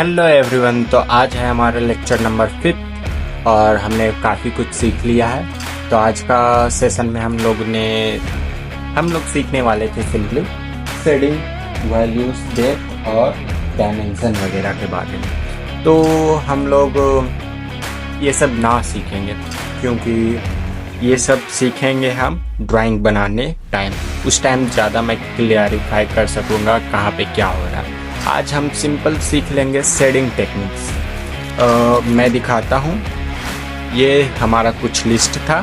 Hello everyone. तो आज है हमारा लेक्चर नंबर 5 और हमने काफ़ी कुछ सीख लिया है। तो आज का सेशन में हम लोग सीखने वाले थे सिंपली शेडिंग, वैल्यूज, डेप्थ और डायमेंशन वगैरह के बारे में। तो हम लोग ये सब ना सीखेंगे क्योंकि ये सब सीखेंगे हम ड्राइंग बनाने टाइम। उस टाइम ज़्यादा मैं क्लियरिफाई कर सकूँगा कहाँ पे क्या हो रहा है। आज हम सिंपल सीख लेंगे शेडिंग टेक्निक्स। मैं दिखाता हूँ। ये हमारा कुछ लिस्ट था।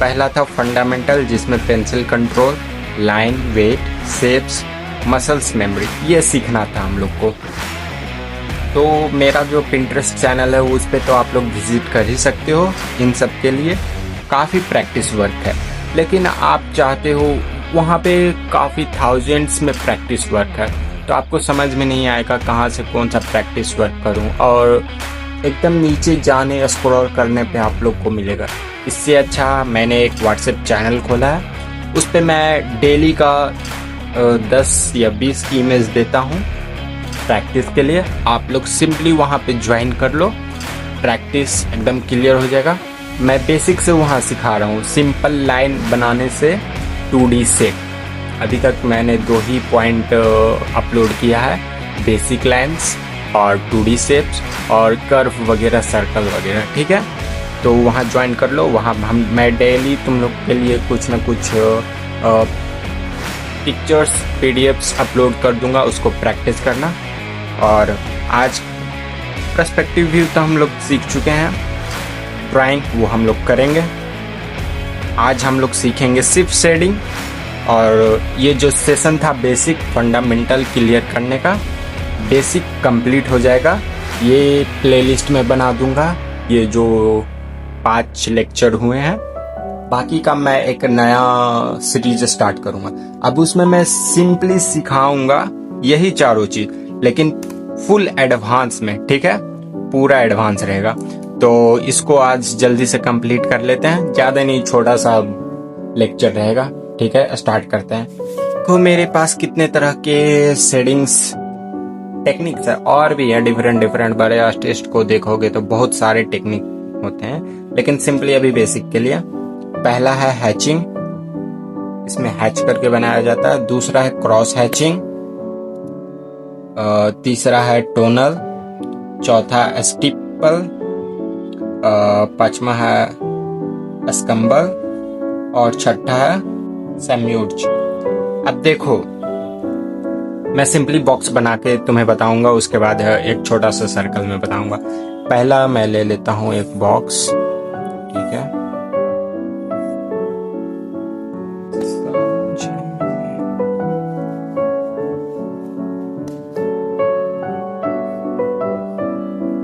पहला था फंडामेंटल, जिसमें pencil control, line, weight, shapes, muscles memory, ये सीखना था हम लोग को। तो मेरा जो पिंटरेस्ट चैनल है उस पर तो आप लोग विजिट कर ही सकते हो। इन सब के लिए काफ़ी प्रैक्टिस वर्क है, लेकिन आप चाहते हो वहाँ पे काफ़ी थाउजेंड्स में प्रैक्टिस वर्क है, तो आपको समझ में नहीं आएगा कहाँ से कौन सा प्रैक्टिस वर्क करूँ, और एकदम नीचे जाने स्क्रॉल करने पे आप लोग को मिलेगा। इससे अच्छा मैंने एक व्हाट्सएप चैनल खोला है, उस पर मैं डेली का 10 या 20 की इमेज देता हूँ प्रैक्टिस के लिए। आप लोग सिंपली वहाँ पे ज्वाइन कर लो, प्रैक्टिस एकदम क्लियर हो जाएगा। मैं बेसिक से वहाँ सिखा रहा हूँ, सिंपल लाइन बनाने से 2D शेप। अभी तक मैंने 2 ही पॉइंट अपलोड किया है, बेसिक लाइन्स और 2D शेप्स और कर्व वगैरह, सर्कल वगैरह। ठीक है, तो वहाँ ज्वाइन कर लो। वहाँ मैं डेली तुम लोग के लिए कुछ ना कुछ पिक्चर्स, PDFs अपलोड कर दूंगा, उसको प्रैक्टिस करना। और आज पर्सपेक्टिव व्यू तो हम लोग सीख चुके हैं, ड्राइंग वो हम लोग करेंगे। आज हम लोग सीखेंगे सिर्फ शेडिंग, और ये जो सेशन था बेसिक फंडामेंटल क्लियर करने का, बेसिक कंप्लीट हो जाएगा। ये प्लेलिस्ट में बना दूंगा, ये जो 5 लेक्चर हुए हैं। बाकी का मैं एक नया सीरीज स्टार्ट करूंगा। अब उसमें मैं सिंपली सिखाऊंगा यही चारों चीज, लेकिन फुल एडवांस में। ठीक है, पूरा एडवांस रहेगा। तो इसको आज जल्दी से कंप्लीट कर लेते हैं, ज़्यादा नहीं, छोटा सा लेक्चर रहेगा। ठीक है, स्टार्ट करते हैं। तो मेरे पास कितने तरह के शेडिंग्स टेक्निक्स है, और भी है डिफरेंट। बड़े आर्टिस्ट को देखोगे तो बहुत सारे टेक्निक होते हैं, लेकिन सिंपली अभी बेसिक के लिए पहला है हैचिंग, इसमें हैच करके बनाया जाता है। दूसरा है क्रॉस हैचिंग, तीसरा है टोनल, चौथा स्टिपल, पांचवा है स्कम्बल और छठा है सेम्यूज। अब देखो, मैं सिंपली बॉक्स बना के तुम्हें बताऊंगा, उसके बाद एक छोटा सा सर्कल में बताऊंगा। पहला मैं ले लेता हूं एक बॉक्स। ठीक है,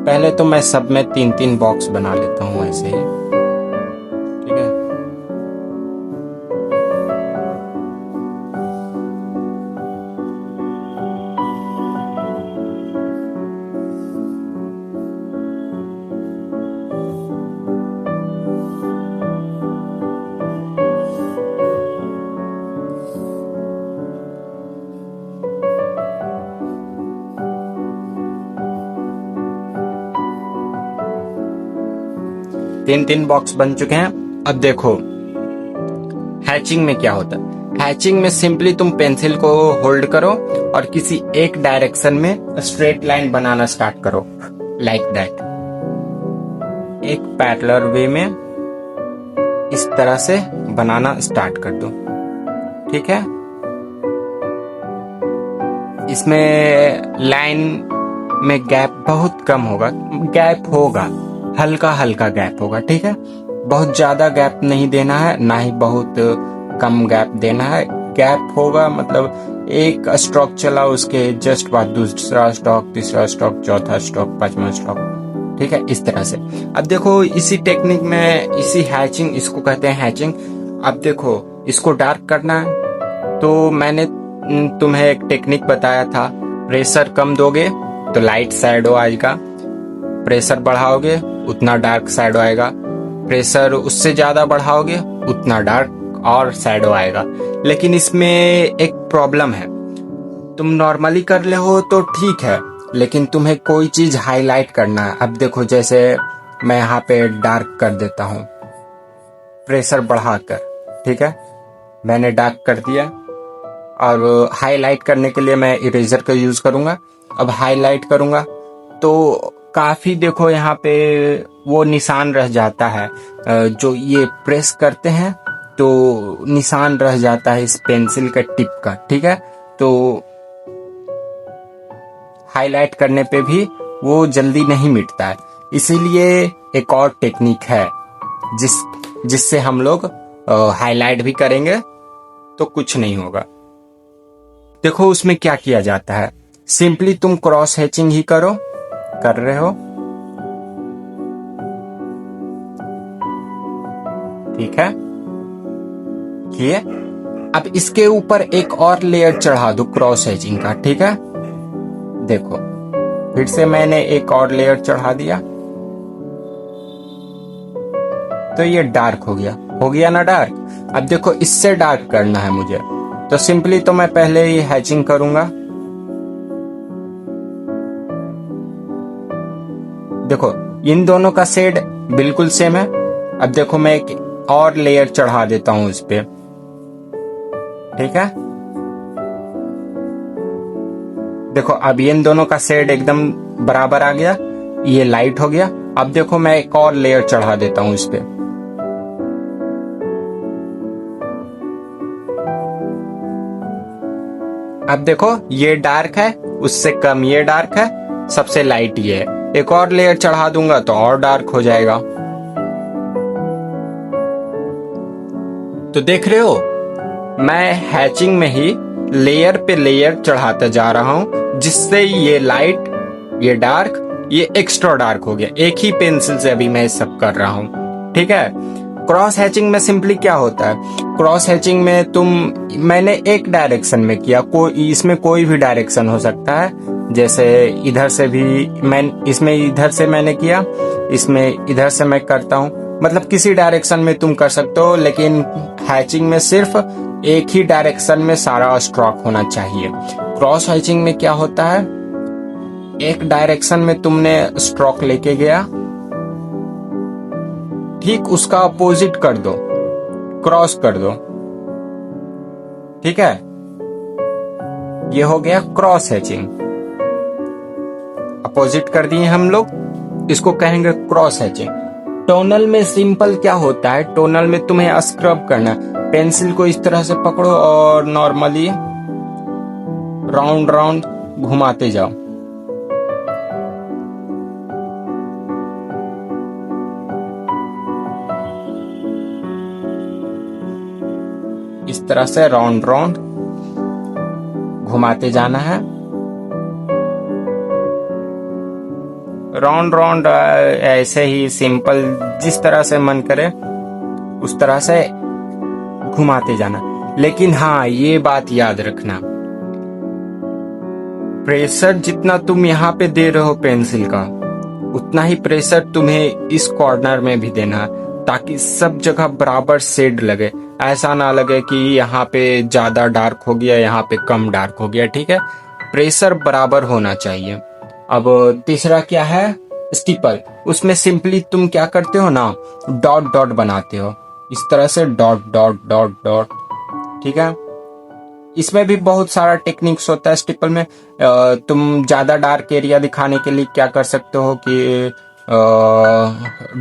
पहले तो मैं सब में 3-3 बॉक्स बना लेता हूं ऐसे ही। ठीक है, तीन बॉक्स बन चुके हैं। अब देखो हैचिंग में क्या होता है। हैचिंग में सिंपली तुम पेंसिल को होल्ड करो और किसी एक डायरेक्शन में स्ट्रेट लाइन बनाना स्टार्ट करो, लाइक दैट। एक पैरेलल वे में इस तरह से बनाना स्टार्ट कर दो। ठीक है, इसमें लाइन में गैप बहुत कम होगा, गैप होगा, हल्का गैप होगा। ठीक है, बहुत ज्यादा गैप नहीं देना है, ना ही बहुत कम गैप देना है। गैप होगा मतलब एक स्ट्रोक चला, उसके जस्ट बाद दूसरा स्ट्रोक, तीसरा स्ट्रोक, चौथा स्ट्रोक, पांचवा स्ट्रोक। ठीक है, इस तरह से। अब देखो इसी टेक्निक में, इसी हैचिंग, इसको कहते हैं हैचिंग। अब देखो इसको डार्क करना है, तो मैंने तुम्हें एक टेक्निक बताया था, प्रेशर कम दोगे तो लाइट शैडो आएगा, प्रेशर बढ़ाओगे उतना डार्क शैडो आएगा, प्रेशर उससे ज्यादा बढ़ाओगे उतना डार्क और शैडो आएगा। लेकिन इसमें एक प्रॉब्लम है, तुम नॉर्मली कर ले हो तो ठीक है, लेकिन तुम्हें कोई चीज हाईलाइट करना है। अब देखो, जैसे मैं यहाँ पे डार्क कर देता हूँ प्रेशर बढ़ाकर, ठीक है, मैंने डार्क कर दिया। और हाईलाइट करने के लिए मैं इरेजर का यूज करूंगा। अब हाईलाइट करूंगा तो काफी देखो यहाँ पे वो निशान रह जाता है, जो ये प्रेस करते हैं तो निशान रह जाता है इस पेंसिल का टिप का, ठीक है। तो हाईलाइट करने पे भी वो जल्दी नहीं मिटता है। इसीलिए एक और टेक्निक है जिससे हम लोग हाईलाइट भी करेंगे तो कुछ नहीं होगा। देखो उसमें क्या किया जाता है, सिंपली तुम क्रॉस हैचिंग ही कर रहे हो, ठीक है, किए। अब इसके ऊपर एक और लेयर चढ़ा दो क्रॉस हैचिंग का, ठीक है। देखो फिर से मैंने एक और लेयर चढ़ा दिया तो ये डार्क हो गया ना डार्क। अब देखो इससे डार्क करना है मुझे, तो सिंपली तो मैं पहले ही हैचिंग करूंगा। देखो इन दोनों का शेड बिल्कुल सेम है। अब देखो मैं एक और लेयर चढ़ा देता हूं इस पे, ठीक है। देखो अब इन दोनों का शेड एकदम बराबर आ गया, ये लाइट हो गया। अब देखो मैं एक और लेयर चढ़ा देता हूं इस पे, अब देखो ये डार्क है, उससे कम ये डार्क है, सबसे लाइट ये है। एक और लेयर चढ़ा दूंगा तो और डार्क हो जाएगा। तो देख रहे हो मैं हैचिंग में ही लेयर पे लेयर चढ़ाता जा रहा हूं, जिससे ये लाइट, ये डार्क, ये एक्स्ट्रा डार्क हो गया। एक ही पेंसिल से अभी मैं सब कर रहा हूं, ठीक है। क्रॉस हैचिंग में सिंपली क्या होता है, क्रॉस हैचिंग में मैंने एक डायरेक्शन में किया, इसमें कोई भी डायरेक्शन हो सकता है। जैसे इधर से भी इसमें इधर से मैंने किया, इसमें इधर से मैं करता हूं, मतलब किसी डायरेक्शन में तुम कर सकते हो। लेकिन हैचिंग में सिर्फ एक ही डायरेक्शन में सारा स्ट्रोक होना चाहिए। क्रॉस हैचिंग में क्या होता है, एक डायरेक्शन में तुमने स्ट्रोक लेके गया, ठीक उसका अपोजिट कर दो, क्रॉस कर दो, ठीक है। ये हो गया क्रॉस हैचिंग, अपोजिट कर दिए हम लोग, इसको कहेंगे क्रॉस हैचिंग। टोनल में सिंपल क्या होता है, टोनल में तुम्हें स्क्रब करना है। पेंसिल को इस तरह से पकड़ो और नॉर्मली राउंड राउंड घुमाते जाओ, इस तरह से राउंड राउंड घुमाते जाना है। राउंड राउंड ऐसे ही सिंपल जिस तरह से मन करे उस तरह से घुमाते जाना। लेकिन हाँ ये बात याद रखना, प्रेशर जितना तुम यहाँ पे दे रहे हो पेंसिल का, उतना ही प्रेशर तुम्हें इस कॉर्नर में भी देना है, ताकि सब जगह बराबर शेड लगे। ऐसा ना लगे कि यहाँ पे ज्यादा डार्क हो गया, यहाँ पे कम डार्क हो गया, ठीक है। प्रेशर बराबर होना चाहिए। अब तीसरा क्या है, स्टिपल। उसमें सिंपली तुम क्या करते हो ना, डॉट डॉट बनाते हो, इस तरह से डॉट डॉट डॉट डॉट, ठीक है। इसमें भी बहुत सारा टेक्निक्स होता है स्टिपल में। तुम ज्यादा डार्क एरिया दिखाने के लिए क्या कर सकते हो कि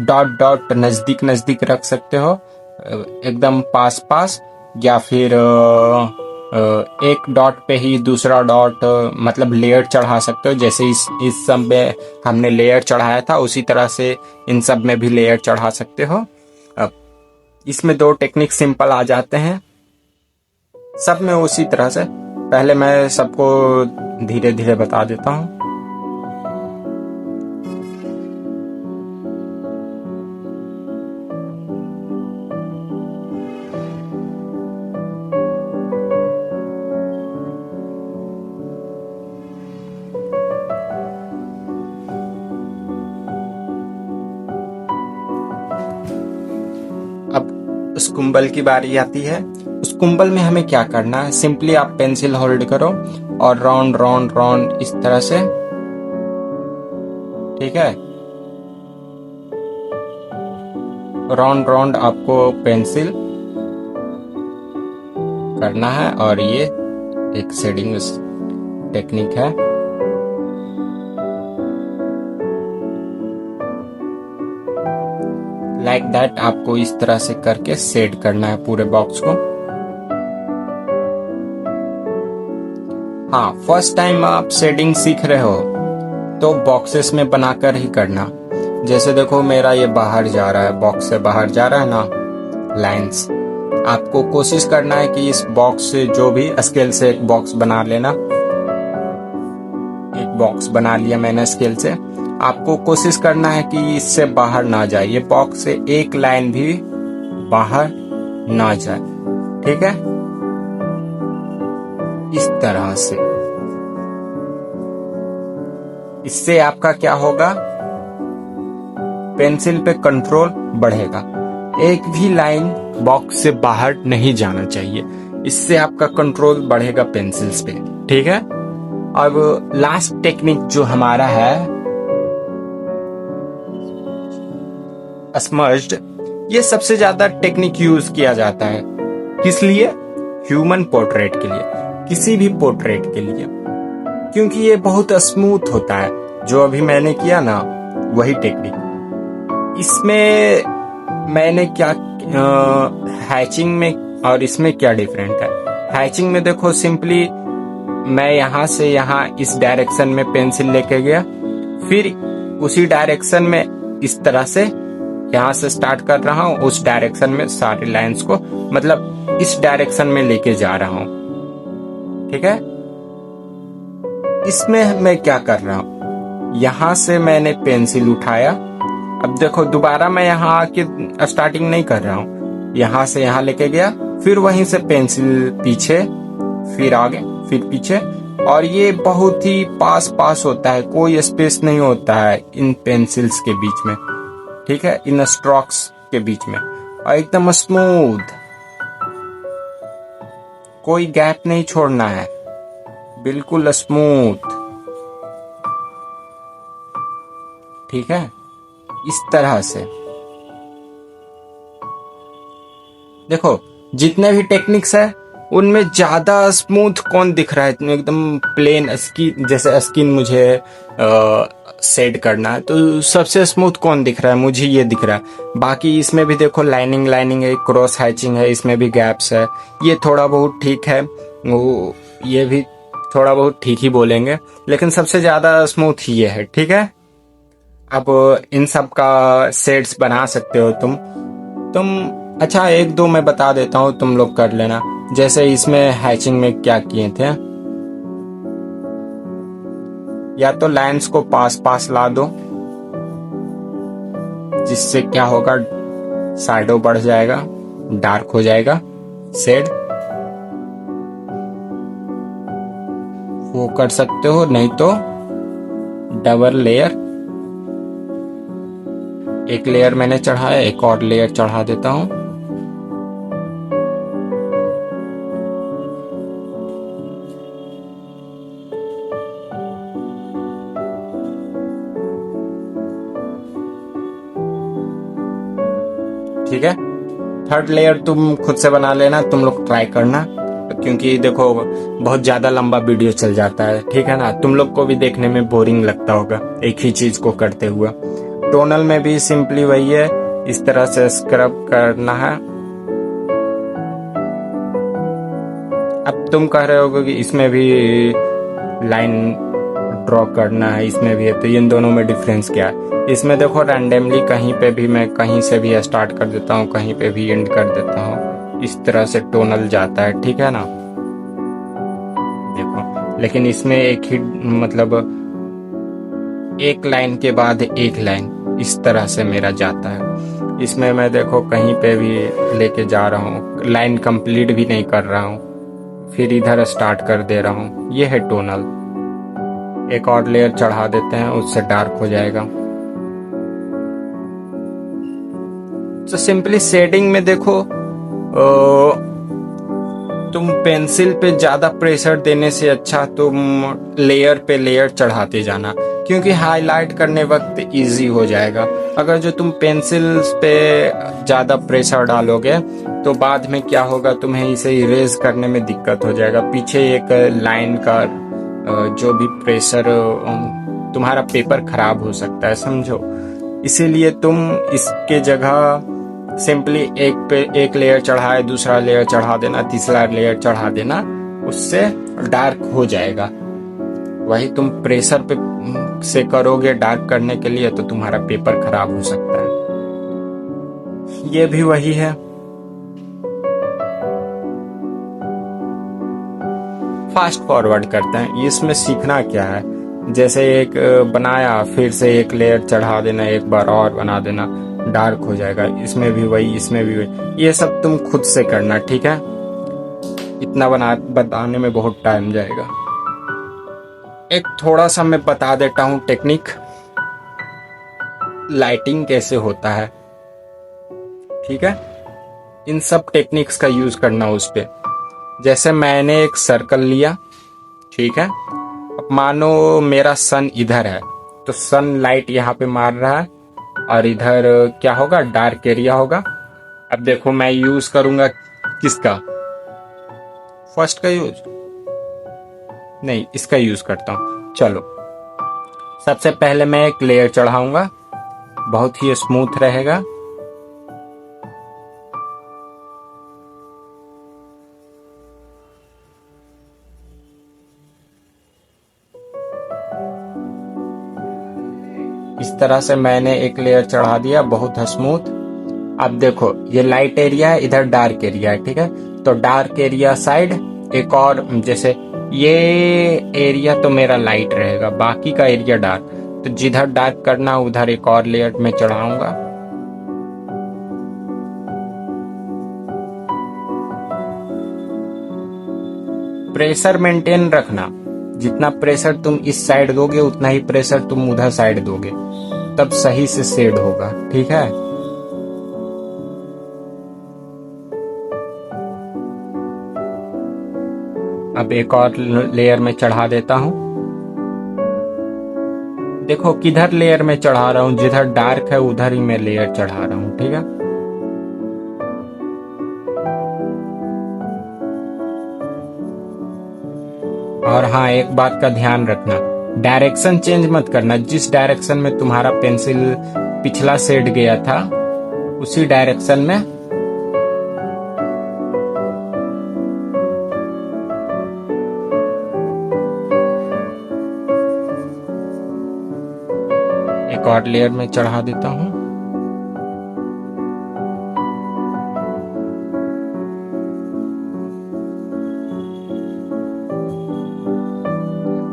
डॉट डॉट नजदीक नजदीक रख सकते हो, एकदम पास पास, या फिर एक डॉट पे ही दूसरा डॉट, मतलब लेयर चढ़ा सकते हो। जैसे इस सब में हमने लेयर चढ़ाया था, उसी तरह से इन सब में भी लेयर चढ़ा सकते हो। अब इसमें दो टेक्निक सिंपल आ जाते हैं, सब में उसी तरह से। पहले मैं सबको धीरे धीरे बता देता हूँ। उस कुंबल की बारी आती है। उस कुंबल में हमें क्या करना है, सिंपली आप पेंसिल होल्ड करो और राउंड राउंड राउंड इस तरह से ठीक है। राउंड राउंड आपको पेंसिल करना है और ये एक शेडिंग टेक्निक है। लाइक दैट आपको इस तरह से करके शेड करना है पूरे बॉक्स को। हाँ, फर्स्ट टाइम आप शेडिंग सीख रहे हो तो बॉक्सेस में बनाकर ही करना। जैसे देखो मेरा ये बाहर जा रहा है, बॉक्स से बाहर जा रहा है ना लाइंस। आपको कोशिश करना है कि इस बॉक्स से जो भी स्केल से एक बॉक्स बना लेना। एक बॉक्स बना लिया मैंने स्केल से। आपको कोशिश करना है कि इससे बाहर ना जाए, ये बॉक्स से एक लाइन भी बाहर ना जाए। ठीक है, इस तरह से। इससे आपका क्या होगा, पेंसिल पे कंट्रोल बढ़ेगा। एक भी लाइन बॉक्स से बाहर नहीं जाना चाहिए, इससे आपका कंट्रोल बढ़ेगा पेंसिल्स पे। ठीक है, अब लास्ट टेक्निक जो हमारा है स्मर्ज्ड, ये सबसे ज्यादा टेक्निक यूज किया जाता है। किस लिए? ह्यूमन पोर्ट्रेट के लिए, किसी भी पोर्ट्रेट के लिए, क्योंकि ये बहुत स्मूथ होता है। जो अभी मैंने किया ना वही टेक्निक। इसमें मैंने क्या हैचिंग में और इसमें क्या डिफरेंट है। हैचिंग में देखो सिंपली मैं यहां से यहां इस डायरेक्शन में पेंसिल लेके गया, फिर उसी डायरेक्शन में इस तरह से यहां से स्टार्ट कर रहा हूं, उस डायरेक्शन में सारी लाइंस को मतलब इस डायरेक्शन में लेके जा रहा हूं। ठीक है, इसमें मैं क्या कर रहा हूं, यहां से मैंने पेंसिल उठाया। अब देखो दोबारा मैं यहां आके स्टार्टिंग नहीं कर रहा हूं, यहां से यहां लेके गया, फिर वहीं से पेंसिल पीछे, फिर आगे, फिर पीछे। और ये बहुत ही पास पास होता है, कोई स्पेस नहीं होता है इन पेंसिल्स के बीच में। ठीक है, इन स्ट्रोक्स के बीच में, और एकदम स्मूथ, कोई गैप नहीं छोड़ना है, बिल्कुल स्मूथ। ठीक है, इस तरह से देखो जितने भी टेक्निक्स है उनमें ज्यादा स्मूथ कौन दिख रहा है, एकदम प्लेन स्किन, जैसे स्किन मुझे शेड करना है तो सबसे स्मूथ कौन दिख रहा है, मुझे ये दिख रहा है। बाकी इसमें भी देखो लाइनिंग लाइनिंग है, क्रॉस हैचिंग है, इसमें भी गैप्स है, ये थोड़ा बहुत ठीक है, वो ये भी थोड़ा बहुत ठीक ही बोलेंगे, लेकिन सबसे ज्यादा स्मूथ ये है। ठीक है, अब इन सब का शेड्स बना सकते हो तुम। अच्छा एक दो मैं बता देता हूँ, तुम लोग कर लेना। जैसे इसमें हैचिंग में क्या किए थे, या तो लाइंस को पास पास ला दो, जिससे क्या होगा, शैडो बढ़ जाएगा, डार्क हो जाएगा शेड, वो कर सकते हो। नहीं तो डबल लेयर, एक लेयर मैंने चढ़ाया, एक और लेयर चढ़ा देता हूं। ठीक है, थर्ड लेयर तुम खुद से बना लेना, तुम लोग ट्राई करना, क्योंकि देखो बहुत ज्यादा लंबा वीडियो चल जाता है। ठीक है ना, तुम लोग को भी देखने में बोरिंग लगता होगा एक ही चीज को करते हुए। टोनल में भी सिंपली वही है, इस तरह से स्क्रब करना है। अब तुम कह रहे होगे कि इसमें भी लाइन ड्रॉ करना है, इसमें भी है, तो इन दोनों में डिफरेंस क्या है? इसमें देखो रैंडमली कहीं पे भी मैं कहीं से भी स्टार्ट कर देता हूँ, कहीं पे भी एंड कर देता हूँ, इस तरह से टोनल जाता है। ठीक है ना, देखो, लेकिन इसमें एक ही मतलब एक लाइन के बाद एक लाइन इस तरह से मेरा जाता है। इसमें मैं देखो कहीं पे भी लेके जा रहा हूँ, लाइन कंप्लीट भी नहीं कर रहा हूँ, फिर इधर स्टार्ट कर दे रहा हूँ, ये है टोनल। एक और लेयर चढ़ा देते हैं, उससे डार्क हो जाएगा। तो सिंपली शेडिंग में देखो तुम पेंसिल पे ज्यादा प्रेशर देने से अच्छा तुम लेयर पे लेयर चढ़ाते जाना। क्योंकि हाईलाइट करने वक्त इजी हो जाएगा। अगर जो तुम पेंसिल्स पे ज़्यादा प्रेशर डालोगे तो बाद में क्या होगा, तुम्हें इसे इरेज करने में दिक्कत हो जाएगा। पीछे एक लाइन का जो भी प्रेशर, तुम्हारा पेपर खराब हो सकता है, समझो। इसीलिए तुम इसके जगह सिंपली एक लेयर चढ़ाए, दूसरा लेयर चढ़ा देना, तीसरा लेयर चढ़ा देना, उससे डार्क हो जाएगा। वही तुम प्रेशर पे से करोगे डार्क करने के लिए तो तुम्हारा पेपर खराब हो सकता है। ये भी वही है। फास्ट फॉरवर्ड करते हैं। इसमें सीखना क्या है, जैसे एक बनाया, फिर से एक लेयर चढ़ा देना, एक बार और बना देना, डार्क हो जाएगा। इसमें भी वही, इसमें भी वही। ये सब तुम खुद से करना, ठीक है। इतना बताने में बहुत टाइम जाएगा। एक थोड़ा सा मैं बता देता हूँ टेक्निक, लाइटिंग कैसे होता है, ठीक है। इन सब टेक्निक्स का यूज करना उस पे। जैसे मैंने एक सर्कल लिया, ठीक है। अब मानो मेरा सन इधर है, तो सन लाइट यहाँ पे मार रहा है और इधर क्या होगा, डार्क एरिया होगा। अब देखो मैं यूज करूंगा किसका, फर्स्ट का यूज नहीं, इसका यूज करता हूं। चलो, सबसे पहले मैं एक लेयर चढ़ाऊंगा, बहुत ही स्मूथ रहेगा। इस तरह से मैंने एक लेयर चढ़ा दिया, बहुत स्मूथ। अब देखो ये लाइट एरिया है, इधर डार्क एरिया है, ठीक है। तो डार्क एरिया साइड एक और, जैसे ये एरिया तो मेरा लाइट रहेगा, बाकी का एरिया डार्क। तो जिधर डार्क करना उधर एक और लेयर में चढ़ाऊंगा। प्रेशर मेंटेन रखना, जितना प्रेशर तुम इस साइड दोगे उतना ही प्रेशर तुम उधर साइड दोगे, तब सही से शेड होगा, ठीक है। अब एक और लेयर में चढ़ा देता हूं। देखो किधर लेयर में चढ़ा रहा हूं, जिधर डार्क है उधर ही मैं लेयर चढ़ा रहा हूं, ठीक है। और हाँ, एक बात का ध्यान रखना, डायरेक्शन चेंज मत करना। जिस डायरेक्शन में तुम्हारा पेंसिल पिछला शेड गया था उसी डायरेक्शन में एक और लेयर में चढ़ा देता हूं।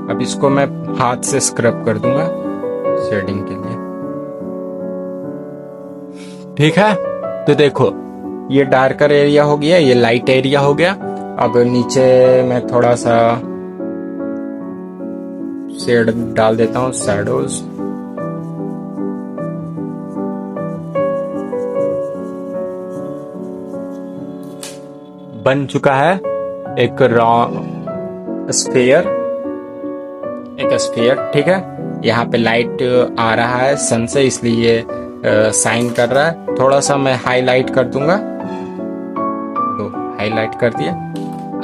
अब इसको मैं हाथ से स्क्रब कर दूंगा शेडिंग के लिए, ठीक है। तो देखो ये डार्कर एरिया हो गया, ये लाइट एरिया हो गया। अब नीचे मैं थोड़ा सा शेड डाल देता हूं, शैडोज। बन चुका है एक स्फीयर, एक स्फीयर, ठीक है। यहाँ पे लाइट आ रहा है सन से, इसलिए शाइन कर रहा है। थोड़ा सा मैं हाईलाइट कर दूंगा, तो हाईलाइट कर दिया।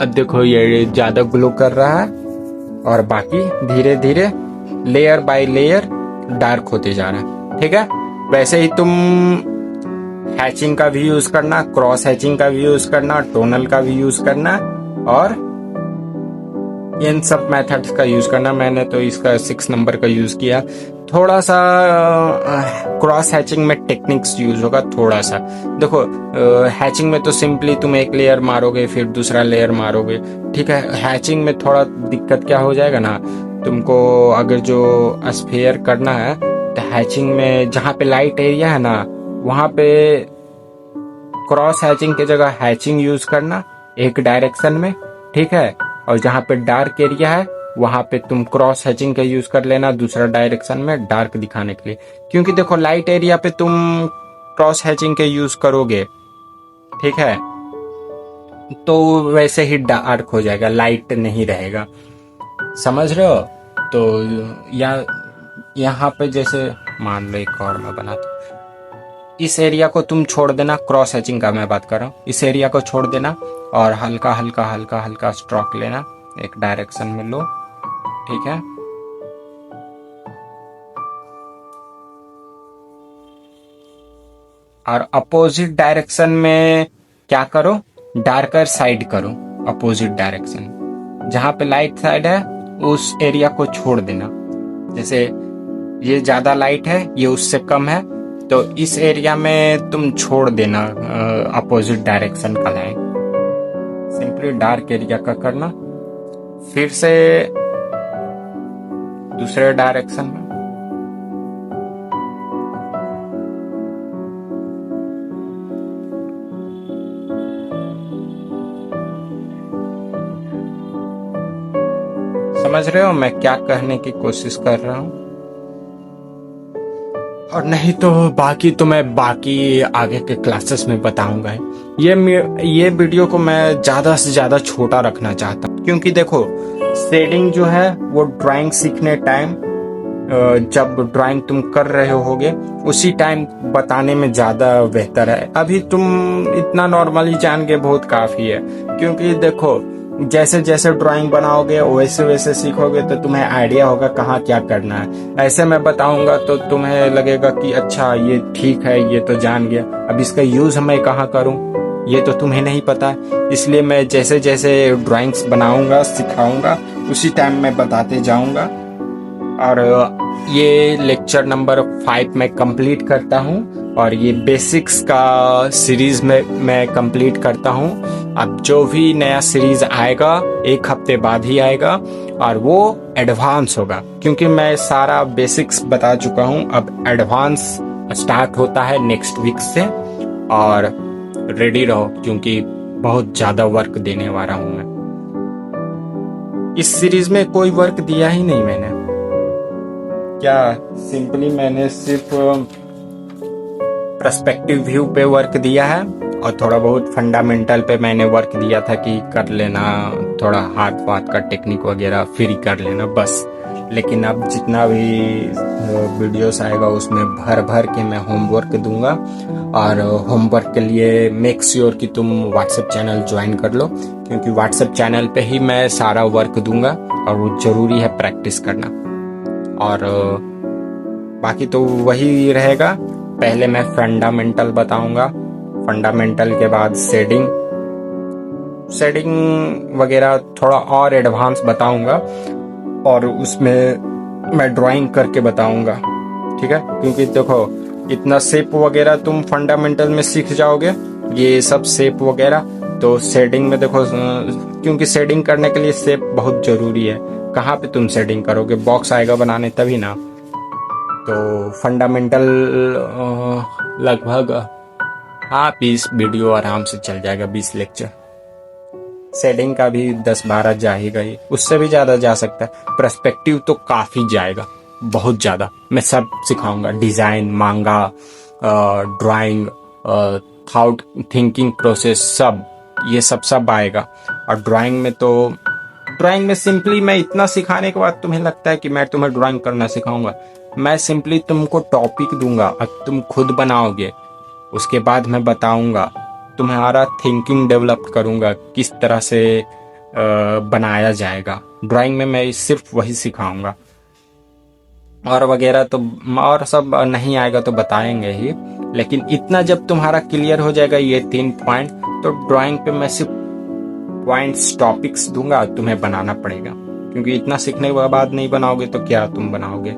अब देखो ये ज्यादा ग्लो कर रहा है और बाकी धीरे धीरे लेयर बाय लेयर डार्क होते जा रहा है, ठीक है। वैसे ही तुम हैचिंग का भी यूज करना, क्रॉस हैचिंग का भी यूज करना, टोनल का भी यूज करना और इन सब मेथड्स का यूज करना। मैंने तो इसका 6 नंबर का यूज किया। थोड़ा सा क्रॉस हैचिंग में टेक्निक्स यूज होगा थोड़ा सा। देखो हैचिंग में तो सिंपली तुम एक लेयर मारोगे फिर दूसरा लेयर मारोगे, ठीक है। हैचिंग में थोड़ा दिक्कत क्या हो जाएगा ना, तुमको अगर जो स्फीयर करना है तो हैचिंग में जहाँ पे लाइट एरिया है ना वहां पे क्रॉस हैचिंग की जगह हैचिंग यूज करना एक डायरेक्शन में, ठीक है। और जहाँ पे डार्क एरिया है वहां पे तुम क्रॉस हैचिंग का यूज कर लेना दूसरा डायरेक्शन में डार्क दिखाने के लिए। क्योंकि देखो लाइट एरिया पे तुम क्रॉस हैचिंग के यूज करोगे, ठीक है, तो वैसे ही डार्क हो जाएगा, लाइट नहीं रहेगा, समझ रहे हो। तो या यहाँ पे जैसे मान लो एक और मैं बनाता हूँ, इस एरिया को तुम छोड़ देना, क्रॉस हैचिंग का मैं बात कर रहा हूँ, इस एरिया को छोड़ देना और हल्का हल्का हल्का हल्का स्ट्रोक लेना, एक डायरेक्शन में लो, ठीक है। और अपोजिट डायरेक्शन में क्या करो, डार्कर साइड करो, अपोजिट डायरेक्शन जहां पे लाइट साइड है उस एरिया को छोड़ देना। जैसे ये ज्यादा लाइट है, ये उससे कम है, तो इस एरिया में तुम छोड़ देना अपोजिट डायरेक्शन का लाइन। सिंपली डार्क एरिया का करना, फिर से दूसरे डायरेक्शन में समझ रहे हो मैं क्या कहने की कोशिश कर रहा हूं। और नहीं तो बाकी आगे के क्लासेस में बताऊंगा। ये वीडियो को मैं ज्यादा से ज्यादा छोटा रखना चाहता हूं, क्योंकि देखो शेडिंग जो है वो ड्राइंग सीखने टाइम, जब ड्राइंग तुम कर रहे होगे उसी टाइम बताने में ज्यादा बेहतर है। अभी तुम इतना नॉर्मली जान के बहुत काफी है, क्योंकि देखो जैसे जैसे ड्राइंग बनाओगे वैसे वैसे सीखोगे तो तुम्हें आइडिया होगा कहाँ क्या करना है। ऐसे मैं बताऊंगा तो तुम्हें लगेगा कि अच्छा ये ठीक है, ये तो जान गया, अब इसका यूज मैं कहाँ करूँ ये तो तुम्हें नहीं पता। इसलिए मैं जैसे जैसे ड्राइंग्स बनाऊंगा सिखाऊंगा उसी टाइम मैं बताते जाऊंगा। और ये लेक्चर नंबर 5 में कंप्लीट करता हूँ, और ये बेसिक्स का सीरीज में मैं कंप्लीट करता हूँ। अब जो भी नया सीरीज आएगा 1 हफ्ते बाद ही आएगा, और वो एडवांस होगा, क्योंकि मैं सारा बेसिक्स बता चुका हूँ। अब एडवांस स्टार्ट होता है नेक्स्ट वीक से, और रेडी रहो क्योंकि बहुत ज्यादा वर्क देने वाला हूँ मैं। इस सीरीज में कोई वर्क दिया ही नहीं मैंने, क्या सिंपली मैंने सिर्फ पर्सपेक्टिव व्यू पे वर्क दिया है, और थोड़ा बहुत फंडामेंटल पे मैंने वर्क दिया था कि कर लेना, थोड़ा हाथ वाथ का टेक्निक वगैरह फिर कर लेना बस। लेकिन अब जितना भी वीडियोस आएगा उसमें भर भर के मैं होमवर्क दूंगा, और होमवर्क के लिए मेक श्योर कि तुम व्हाट्सएप चैनल ज्वाइन कर लो, क्योंकि व्हाट्सएप चैनल पे ही मैं सारा वर्क दूंगा, और वो जरूरी है प्रैक्टिस करना। और बाकी तो वही रहेगा, पहले मैं फंडामेंटल बताऊंगा, फंडामेंटल के बाद शेडिंग वगैरह थोड़ा और एडवांस बताऊंगा, और उसमें मैं ड्राइंग करके बताऊंगा, ठीक है। क्योंकि देखो इतना शेप वगैरह तुम फंडामेंटल में सीख जाओगे, ये सब शेप वगैरह, तो शेडिंग में देखो, क्योंकि शेडिंग करने के लिए शेप बहुत जरूरी है। कहाँ पे तुम शेडिंग करोगे, बॉक्स आएगा बनाने तभी ना। तो फंडामेंटल लगभग 20 वीडियो आराम से चल जाएगा, 20 लेक्चर। शेडिंग का भी 10-12 जा ही गई, उससे भी ज्यादा जा सकता है। पर्सपेक्टिव तो काफी जाएगा, बहुत ज्यादा। मैं सब सिखाऊंगा, डिजाइन, मांगा, ड्राइंग, थॉट थिंकिंग प्रोसेस, सब ये सब आएगा। और ड्राइंग में सिंपली मैं इतना सिखाने के बाद तुम्हें लगता है कि मैं तुम्हें ड्राइंग करना सिखाऊंगा। मैं सिंपली तुमको टॉपिक दूंगा और तुम खुद बनाओगे, उसके बाद मैं बताऊंगा, तुम्हारा थिंकिंग डेवलप करूंगा किस तरह से बनाया जाएगा। ड्राइंग में मैं सिर्फ वही सिखाऊंगा, और वगैरह तो और सब नहीं आएगा तो बताएंगे ही। लेकिन इतना जब तुम्हारा क्लियर हो जाएगा ये 3 पॉइंट, तो ड्राइंग पे मैं सिर्फ पॉइंट्स टॉपिक्स दूंगा, तुम्हें बनाना पड़ेगा, क्योंकि इतना सीखने के बाद नहीं बनाओगे तो क्या तुम बनाओगे।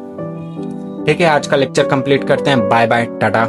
ठीक है, आज का लेक्चर कंप्लीट करते हैं। Bye bye, Tata.